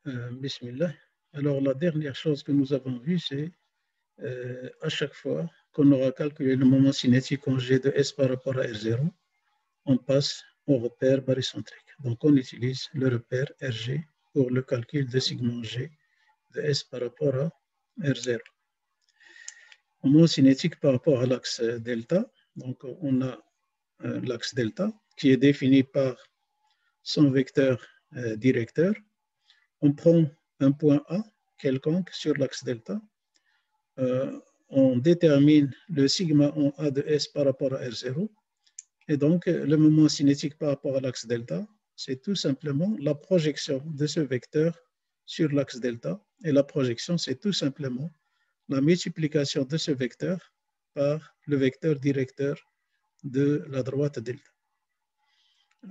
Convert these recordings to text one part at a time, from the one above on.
Bismillah. Alors, la dernière chose que nous avons vue, c'est à chaque fois qu'on aura calculé le moment cinétique en G de S par rapport à R0, on passe au repère barycentrique. Donc, on utilise le repère RG pour le calcul de segment G de S par rapport à R0. Moment cinétique par rapport à l'axe delta. Donc, on a l'axe delta qui est défini par son vecteur directeur. On prend un point A quelconque sur l'axe delta. On détermine le sigma en A de S par rapport à R0. Et donc, le moment cinétique par rapport à l'axe delta, c'est tout simplement la projection de ce vecteur sur l'axe delta. Et la projection, c'est tout simplement la multiplication de ce vecteur par le vecteur directeur de la droite delta.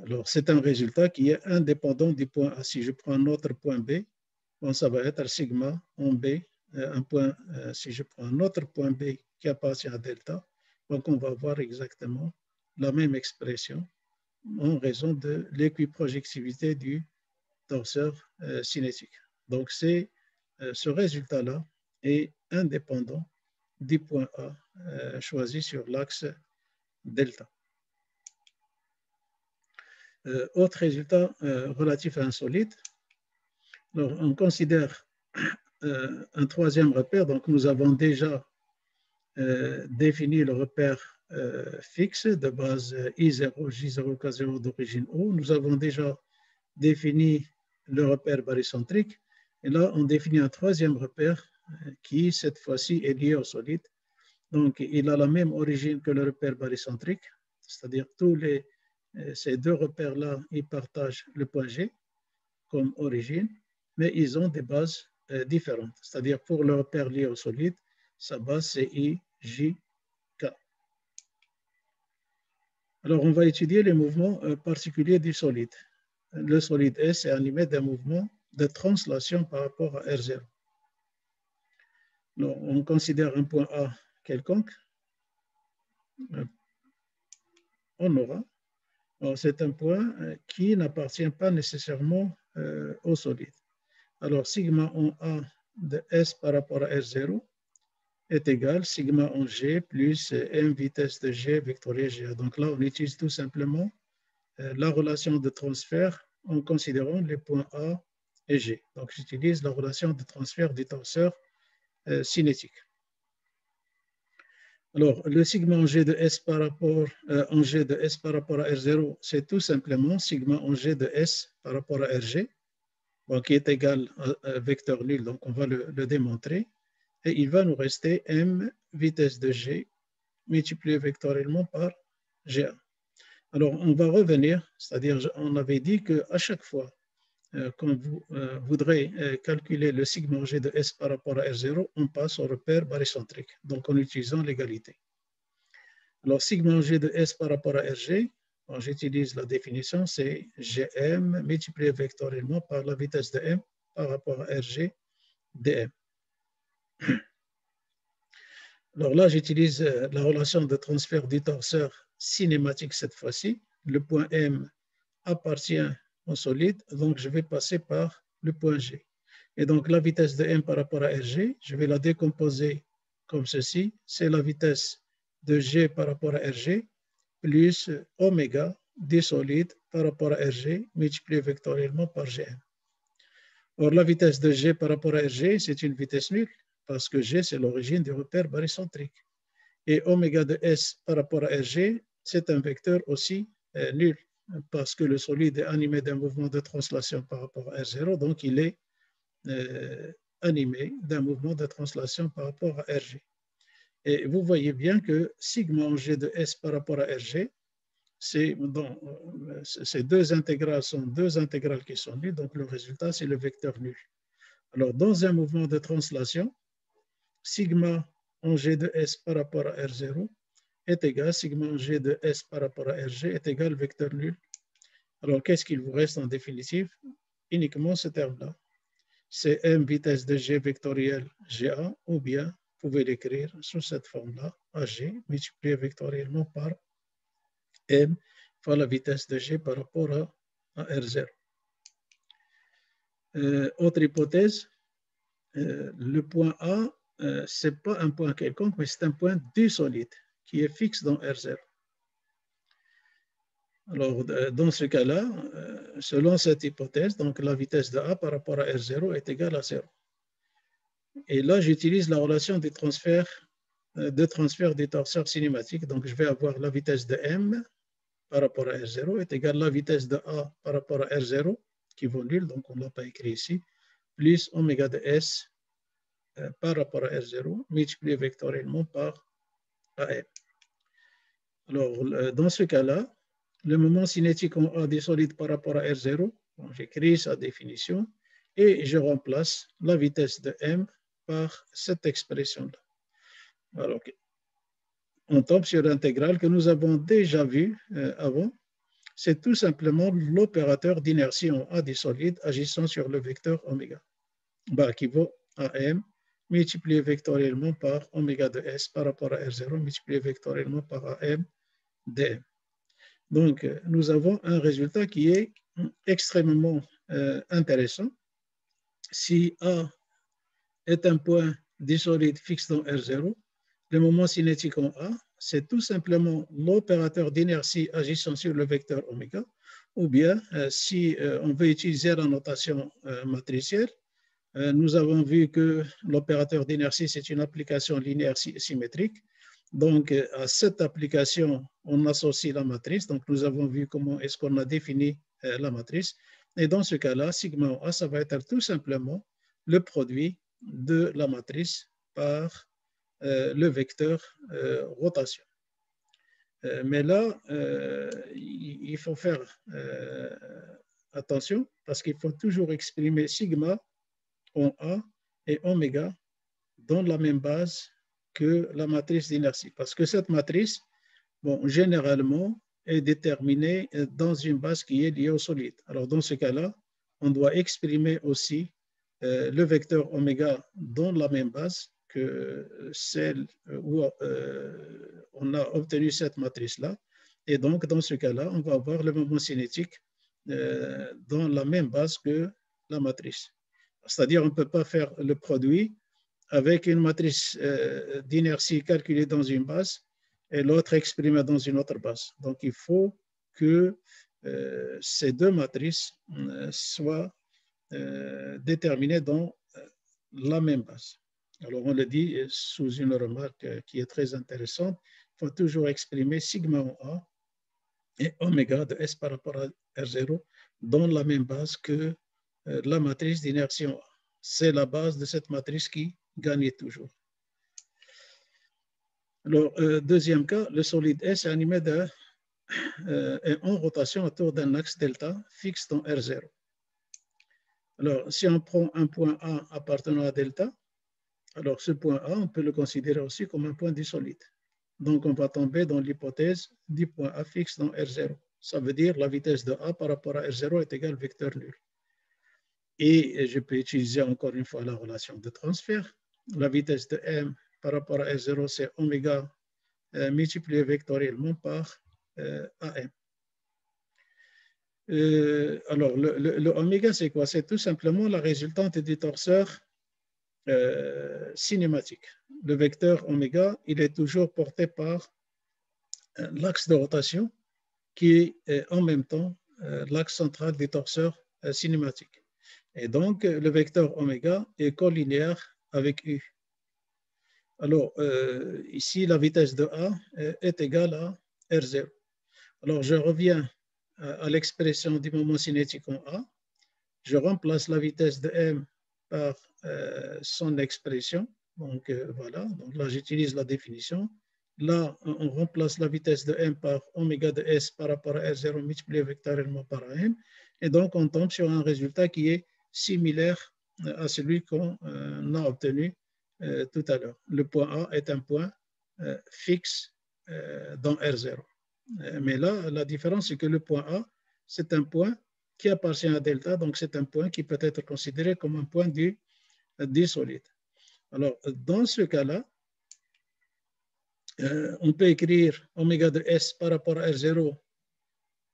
Alors, c'est un résultat qui est indépendant du point A. Si je prends un autre point B, bon, ça va être sigma en B, un point, si je prends un autre point B qui appartient à delta, donc on va avoir exactement la même expression en raison de l'équiprojectivité du torseur cinétique. Donc, ce résultat-là est indépendant du point A choisi sur l'axe delta. Autre résultat relatif à un solide. Alors, on considère un troisième repère. Donc, nous avons déjà défini le repère fixe de base I0, J0, K0 d'origine O. Nous avons déjà défini le repère barycentrique. Et là, on définit un troisième repère qui, cette fois-ci, est lié au solide. Donc, il a la même origine que le repère barycentrique, c'est-à-dire ces deux repères-là, ils partagent le point G comme origine, mais ils ont des bases différentes. C'est-à-dire, pour le repère lié au solide, sa base, c'est I, J, K. Alors, on va étudier les mouvements particuliers du solide. Le solide S est animé d'un mouvement de translation par rapport à R0. Donc, on considère un point A quelconque. On aura. C'est un point qui n'appartient pas nécessairement au solide. Alors, sigma en A de S par rapport à R0 est égal sigma en G plus M vitesse de G vectoriel GA. Donc là, on utilise tout simplement la relation de transfert en considérant les points A et G. Donc, j'utilise la relation de transfert du tenseur cinétique. Alors, le sigma en G de S par rapport à R0, c'est tout simplement sigma en G de S par rapport à RG, bon, qui est égal à vecteur nul, donc on va le démontrer. Et il va nous rester M vitesse de G multiplié vectoriellement par GA. Alors, on va revenir, c'est-à-dire, on avait dit qu'à chaque fois quand vous voudrez calculer le sigma en G de S par rapport à R0, on passe au repère barycentrique, donc en utilisant l'égalité. Alors, sigma en G de S par rapport à RG, j'utilise la définition, c'est Gm multiplié vectoriellement par la vitesse de M par rapport à RG dm. Alors là, j'utilise la relation de transfert du torseur cinématique cette fois-ci. Le point M appartient au solide, donc je vais passer par le point G. Et donc la vitesse de M par rapport à RG, je vais la décomposer comme ceci. C'est la vitesse de G par rapport à RG plus oméga du solide par rapport à RG multiplié vectoriellement par Gm. Or, la vitesse de G par rapport à RG, c'est une vitesse nulle parce que G, c'est l'origine du repère barycentrique. Et oméga de S par rapport à RG, c'est un vecteur aussi nul parce que le solide est animé d'un mouvement de translation par rapport à R0, donc il est animé d'un mouvement de translation par rapport à RG. Et vous voyez bien que sigma en G de S par rapport à RG, ces deux intégrales sont deux intégrales qui sont nulles, donc le résultat, c'est le vecteur nul. Alors, dans un mouvement de translation, sigma en G de S par rapport à R0 est égal, sigma en G de S par rapport à RG est égal vecteur nul. Alors, qu'est-ce qu'il vous reste en définitive? Uniquement ce terme-là. C'est M vitesse de G vectoriel GA, ou bien vous pouvez l'écrire sous cette forme-là, AG, multiplié vectoriellement par M fois la vitesse de G par rapport à R0. Autre hypothèse, le point A, ce n'est pas un point quelconque, mais c'est un point du solide qui est fixe dans R0. Alors, dans ce cas-là, selon cette hypothèse, donc la vitesse de A par rapport à R0 est égale à 0. Et là, j'utilise la relation de transfert du torseur cinématique. Donc, je vais avoir la vitesse de M par rapport à R0 est égale à la vitesse de A par rapport à R0, qui vaut nul, donc on ne l'a pas écrit ici, plus oméga de S par rapport à R0, multiplié vectoriellement par AM. Alors, dans ce cas-là, le moment cinétique en A des solides par rapport à R0, j'écris sa définition, et je remplace la vitesse de M par cette expression-là. Alors, on tombe sur l'intégrale que nous avons déjà vue avant. C'est tout simplement l'opérateur d'inertie en A des solides agissant sur le vecteur oméga, qui vaut AM multiplié vectoriellement par oméga de S par rapport à R0 multiplié vectoriellement par AM dm. Donc, nous avons un résultat qui est extrêmement intéressant. Si A est un point des solides fixe dans R0, le moment cinétique en A, c'est tout simplement l'opérateur d'inertie agissant sur le vecteur oméga, ou bien, si on veut utiliser la notation matricielle, nous avons vu que l'opérateur d'inertie, c'est une application linéaire symétrique. Donc, à cette application, on associe la matrice. Donc, nous avons vu comment est-ce qu'on a défini la matrice. Et dans ce cas-là, sigma A, ça va être tout simplement le produit de la matrice par le vecteur rotation. Mais là, il faut faire attention parce qu'il faut toujours exprimer sigma en A et oméga dans la même base que la matrice d'inertie. Parce que cette matrice, généralement, est déterminée dans une base qui est liée au solide. Alors, dans ce cas-là, on doit exprimer aussi le vecteur oméga dans la même base que celle où on a obtenu cette matrice-là. Et donc, dans ce cas-là, on va avoir le moment cinétique dans la même base que la matrice. C'est-à-dire, on ne peut pas faire le produit avec une matrice d'inertie calculée dans une base et l'autre exprimée dans une autre base. Donc, il faut que ces deux matrices soient déterminées dans la même base. Alors, on le dit sous une remarque qui est très intéressante. Il faut toujours exprimer sigma en A et oméga de S par rapport à R0 dans la même base que la matrice d'inertie en A. C'est la base de cette matrice qui gagne toujours. Alors, deuxième cas, le solide S est animé est en rotation autour d'un axe delta fixe dans R0. Alors, si on prend un point A appartenant à delta, alors ce point A, on peut le considérer aussi comme un point du solide. Donc, on va tomber dans l'hypothèse du point A fixe dans R0. Ça veut dire la vitesse de A par rapport à R0 est égale vecteur nul. Et je peux utiliser encore une fois la relation de transfert. La vitesse de M par rapport à R0, c'est oméga multiplié vectoriellement par AM. Alors, le oméga, c'est quoi? C'est tout simplement la résultante du torseur cinématique. Le vecteur oméga, il est toujours porté par l'axe de rotation qui est en même temps l'axe central du torseur cinématique. Et donc, le vecteur oméga est collinéaire avec U. Alors, ici, la vitesse de A est égale à R0. Alors, je reviens à l'expression du moment cinétique en A. Je remplace la vitesse de M par son expression. Donc, voilà. Donc, là, j'utilise la définition. Là, on remplace la vitesse de M par oméga de S par rapport à R0 multiplié vectoriellement par AM. Et donc, on tombe sur un résultat qui est similaire à celui qu'on a obtenu tout à l'heure. Le point A est un point fixe dans R0. Mais là, la différence, c'est que le point A, c'est un point qui appartient à delta, donc c'est un point qui peut être considéré comme un point du solide. Alors, dans ce cas-là, on peut écrire oméga de S par rapport à R0,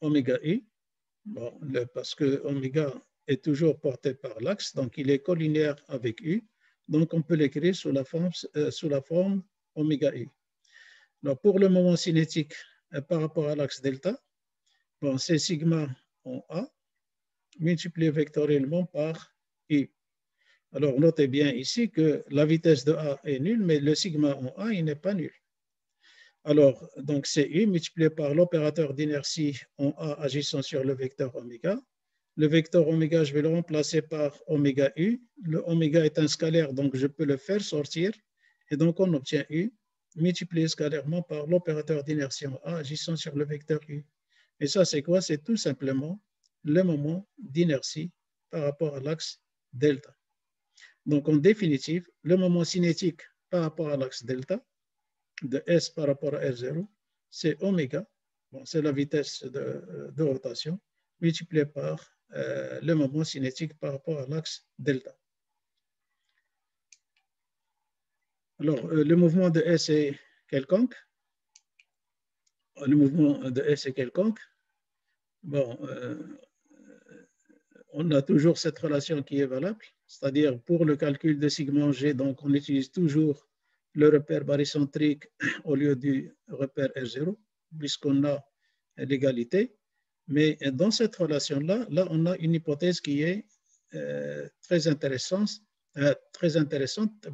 oméga I, parce que oméga est toujours porté par l'axe, donc il est collinéaire avec U. Donc, on peut l'écrire sous la forme oméga U. Alors, pour le moment cinétique par rapport à l'axe delta, bon, c'est sigma en A multiplié vectoriellement par U. Alors, notez bien ici que la vitesse de A est nulle, mais le sigma en A, il n'est pas nul. Alors, donc c'est U multiplié par l'opérateur d'inertie en A agissant sur le vecteur oméga. Le vecteur oméga, je vais le remplacer par oméga U. Le oméga est un scalaire, donc je peux le faire sortir. Et donc, on obtient U multiplié scalairement par l'opérateur d'inertie en A agissant sur le vecteur U. Et ça, c'est quoi? C'est tout simplement le moment d'inertie par rapport à l'axe delta. Donc, en définitive, le moment cinétique par rapport à l'axe delta de S par rapport à R0, c'est oméga, bon, c'est la vitesse de rotation, multiplié par le moment cinétique par rapport à l'axe delta. Alors, le mouvement de S est quelconque. Le mouvement de S est quelconque. Bon, on a toujours cette relation qui est valable, c'est-à-dire pour le calcul de sigma en G, donc on utilise toujours le repère barycentrique au lieu du repère R0, puisqu'on a l'égalité. Mais dans cette relation-là, là, on a une hypothèse qui est très intéressante,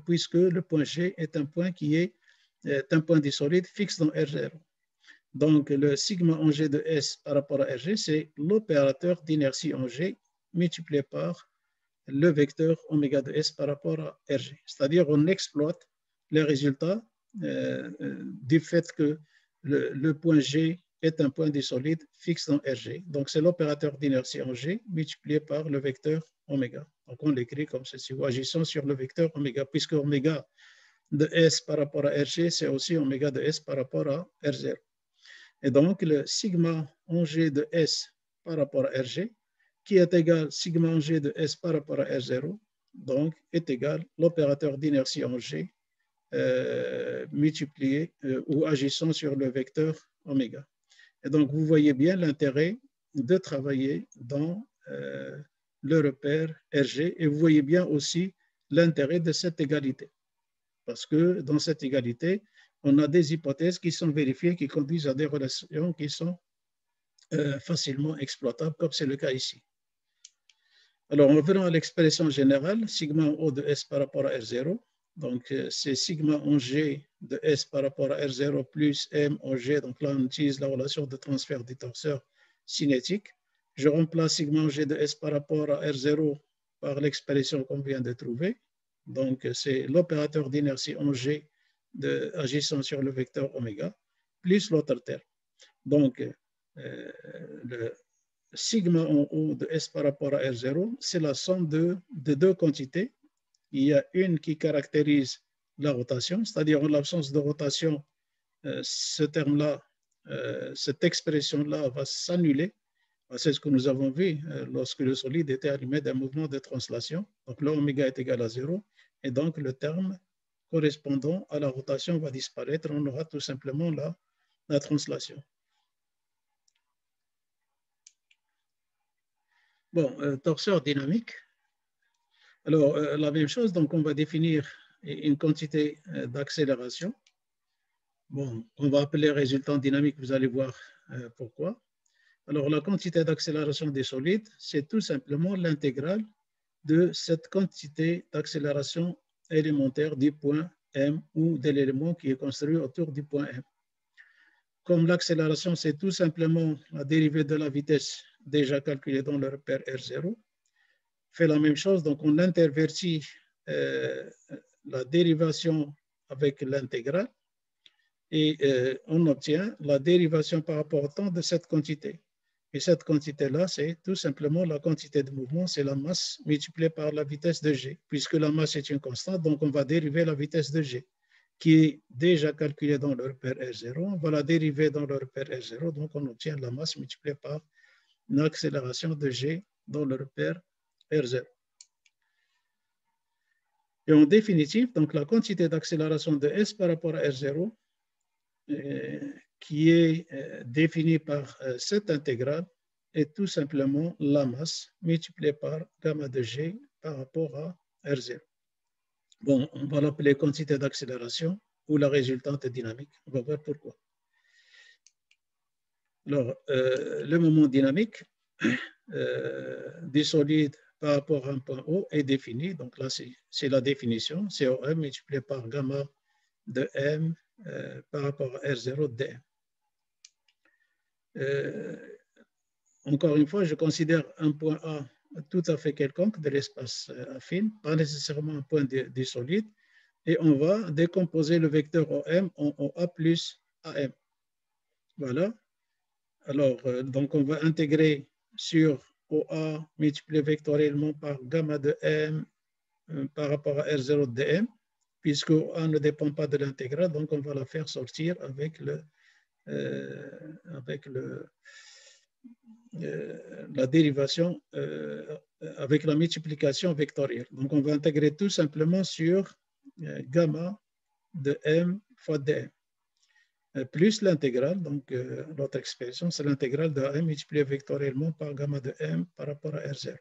puisque le point G est un point qui est un point du solide fixe dans R0. Donc, le sigma en G de S par rapport à RG, c'est l'opérateur d'inertie en G multiplié par le vecteur oméga de S par rapport à RG. C'est-à-dire on exploite les résultats du fait que le point G est un point du solide fixe dans RG. Donc c'est l'opérateur d'inertie en G multiplié par le vecteur oméga. Donc on l'écrit comme ceci, ou agissant sur le vecteur oméga, puisque oméga de S par rapport à RG, c'est aussi oméga de S par rapport à R0. Et donc le sigma en G de S par rapport à RG, qui est égal sigma en G de S par rapport à R0, donc est égal l'opérateur d'inertie en G multiplié ou agissant sur le vecteur oméga. Et donc vous voyez bien l'intérêt de travailler dans le repère RG et vous voyez bien aussi l'intérêt de cette égalité. Parce que dans cette égalité, on a des hypothèses qui sont vérifiées, qui conduisent à des relations qui sont facilement exploitables, comme c'est le cas ici. Alors, en revenant à l'expression générale, sigma en O de S par rapport à R0, donc c'est sigma en G de S par rapport à R0 plus M en G, donc là on utilise la relation de transfert du torseur cinétique. Je remplace sigma en G de S par rapport à R0 par l'expression qu'on vient de trouver. Donc c'est l'opérateur d'inertie en G agissant sur le vecteur oméga, plus l'autre terme. Donc le sigma en O de S par rapport à R0, c'est la somme de deux quantités. Il y a une qui caractérise la rotation, c'est-à-dire en l'absence de rotation, ce terme-là, cette expression-là va s'annuler. C'est ce que nous avons vu lorsque le solide était animé d'un mouvement de translation. Donc l'oméga est égal à 0 et donc le terme correspondant à la rotation va disparaître. On aura tout simplement la translation. Bon, torseur dynamique. Alors, la même chose, donc on va définir une quantité d'accélération. Bon, on va appeler résultant dynamique, vous allez voir pourquoi. Alors, la quantité d'accélération des solides, c'est tout simplement l'intégrale de cette quantité d'accélération élémentaire du point M ou de l'élément qui est construit autour du point M. Comme l'accélération, c'est tout simplement la dérivée de la vitesse déjà calculée dans le repère R0, fait la même chose, donc on intervertit la dérivation avec l'intégrale et on obtient la dérivation par rapport au temps de cette quantité. Et cette quantité-là, c'est tout simplement la quantité de mouvement, c'est la masse multipliée par la vitesse de G. Puisque la masse est une constante, donc on va dériver la vitesse de G, qui est déjà calculée dans le repère R0. On va la dériver dans le repère R0, donc on obtient la masse multipliée par une accélération de G dans le repère R0. Et en définitive, donc la quantité d'accélération de S par rapport à R0, qui est définie par cette intégrale, est tout simplement la masse multipliée par gamma de G par rapport à R0. Bon, on va l'appeler quantité d'accélération ou la résultante dynamique. On va voir pourquoi. Alors, le moment dynamique du solide par rapport à un point O est défini. Donc là, c'est la définition. C'est OM multiplié par gamma de M par rapport à R0 dm. Encore une fois, je considère un point A tout à fait quelconque de l'espace affine, pas nécessairement un point du solide, et on va décomposer le vecteur OM en OA plus AM. Voilà. Alors, donc on va intégrer sur OA multiplié vectoriellement par gamma de M par rapport à R0 dm, puisque OA ne dépend pas de l'intégrale, donc on va la faire sortir avec la dérivation avec la multiplication vectorielle. Donc, on va intégrer tout simplement sur gamma de m fois dm, plus l'intégrale, donc l'autre expression, c'est l'intégrale de m multipliée vectoriellement par gamma de m par rapport à R0.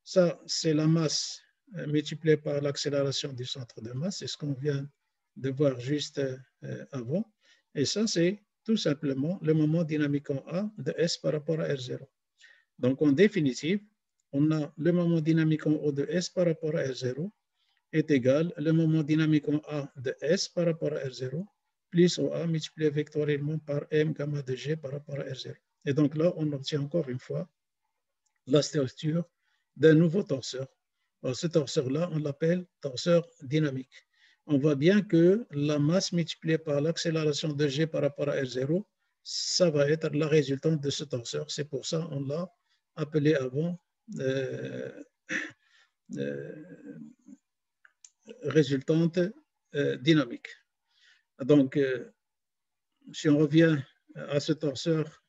Ça, c'est la masse multipliée par l'accélération du centre de masse, c'est ce qu'on vient de voir juste avant. Et ça, c'est tout simplement le moment dynamique en A de S par rapport à R0. Donc, en définitive, on a le moment dynamique en O de S par rapport à R0 est égal le moment dynamique en A de S par rapport à R0 plus OA multiplié vectoriellement par M gamma de G par rapport à R0. Et donc là, on obtient encore une fois la structure d'un nouveau torseur. Alors, ce torseur-là, on l'appelle torseur dynamique. On voit bien que la masse multipliée par l'accélération de G par rapport à R0, ça va être la résultante de ce torseur. C'est pour ça qu'on l'a appelé avant résultante dynamique. Donc, si on revient à ce torseur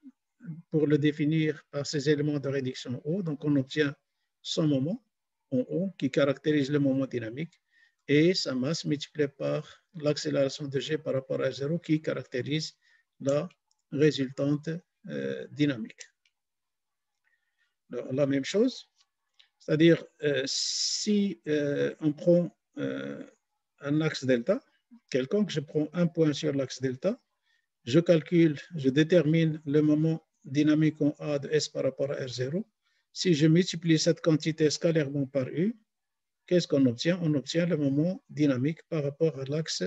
pour le définir par ces éléments de réduction O, donc on obtient son moment en O qui caractérise le moment dynamique et sa masse multipliée par l'accélération de G par rapport à 0 qui caractérise la résultante dynamique. Alors, la même chose, c'est-à-dire si on prend un axe delta quelconque, je prends un point sur l'axe delta, je calcule, je détermine le moment dynamique en A de S par rapport à R0. Si je multiplie cette quantité scalairement par U, qu'est-ce qu'on obtient? On obtient le moment dynamique par rapport à l'axe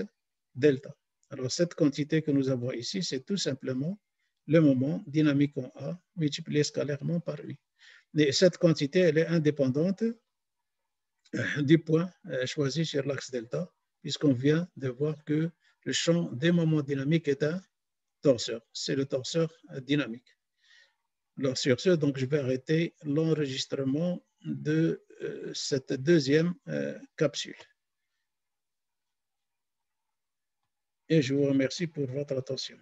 delta. Alors, cette quantité que nous avons ici, c'est tout simplement le moment dynamique en A multiplié scalairement par U. Et cette quantité, elle est indépendante du point choisi sur l'axe delta, puisqu'on vient de voir que le champ des moments dynamiques est un torseur. C'est le torseur dynamique. Alors, sur ce, donc, je vais arrêter l'enregistrement de cette deuxième capsule. Et je vous remercie pour votre attention.